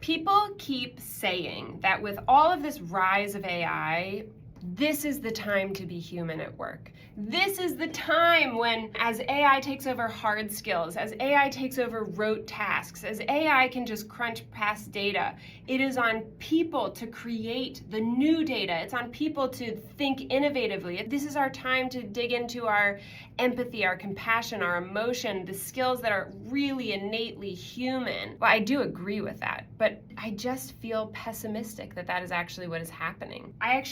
People keep saying that with all of this rise of AI, this is the time to be human at work. This is the time when, as AI takes over hard skills, as AI takes over rote tasks, as AI can just crunch past data, it is on people to create the new data. It's on people to think innovatively. This is our time to dig into our empathy, our compassion, our emotion, the skills that are really innately human. Well, I do agree with that, but I just feel pessimistic that that is actually what is happening. I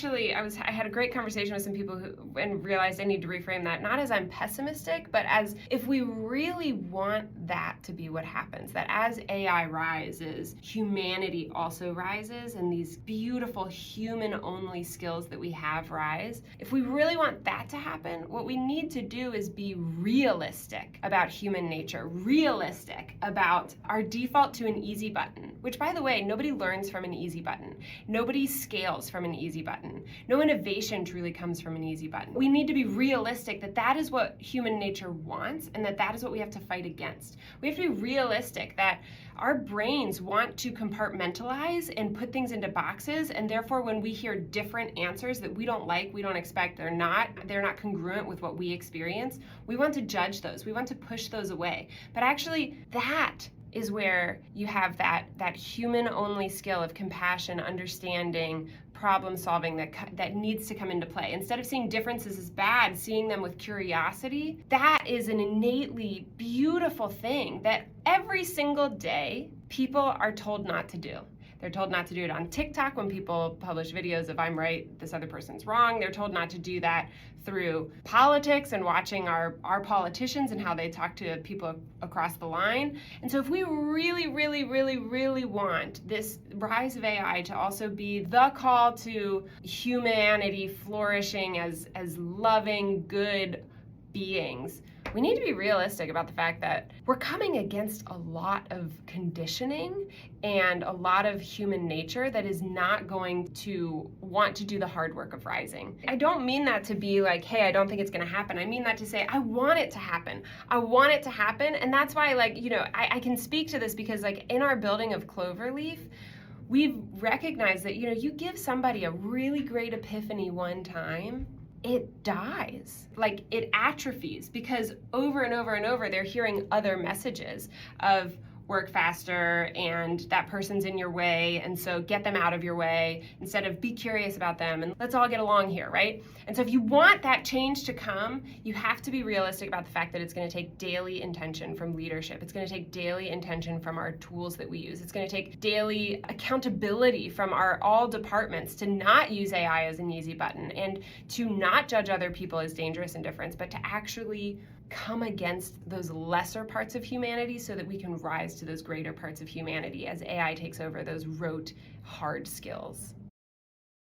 had a great conversation with some people and realized I need to reframe that, not as I'm pessimistic, but as if we really want that to be what happens, that as AI rises, humanity also rises, and these beautiful human-only skills that we have rise. If we really want that to happen, what we need to do is be realistic about human nature, realistic about our default to an easy button, which, by the way, nobody learns from an easy button. Nobody scales from an easy button. No innovation truly comes from an easy button. We need to be realistic that that is what human nature wants, and that is what we have to fight against. We have to be realistic that our brains want to compartmentalize and put things into boxes, and therefore when we hear different answers that we don't like, we don't expect, they're not congruent with what we experience, we want to judge those. We want to push those away. But actually, that is where you have that human-only skill of compassion, understanding, problem solving that needs to come into play. Instead of seeing differences as bad, seeing them with curiosity, that is an innately beautiful thing that every single day people are told not to do. They're told not to do it on TikTok when people publish videos of I'm right, this other person's wrong. They're told not to do that through politics and watching our politicians and how they talk to people across the line. And so if we really, really, really, really want this rise of AI to also be the call to humanity flourishing as loving, good beings, we need to be realistic about the fact that we're coming against a lot of conditioning and a lot of human nature that is not going to want to do the hard work of rising. I don't mean that to be like, hey, I don't think it's gonna happen. I mean that to say, I want it to happen. I want it to happen. And that's why, I can speak to this because in our building of Cloverleaf, we've recognized that, you give somebody a really great epiphany one time, it dies, it atrophies, because over and over and over they're hearing other messages of work faster and that person's in your way, and so get them out of your way instead of be curious about them and let's all get along here, right? And so if you want that change to come, you have to be realistic about the fact that it's going to take daily intention from leadership. It's going to take daily intention from our tools that we use. It's going to take daily accountability from all departments to not use AI as an easy button and to not judge other people as dangerous indifference, but to actually come against those lesser parts of humanity so that we can rise to those greater parts of humanity as AI takes over those rote, hard skills.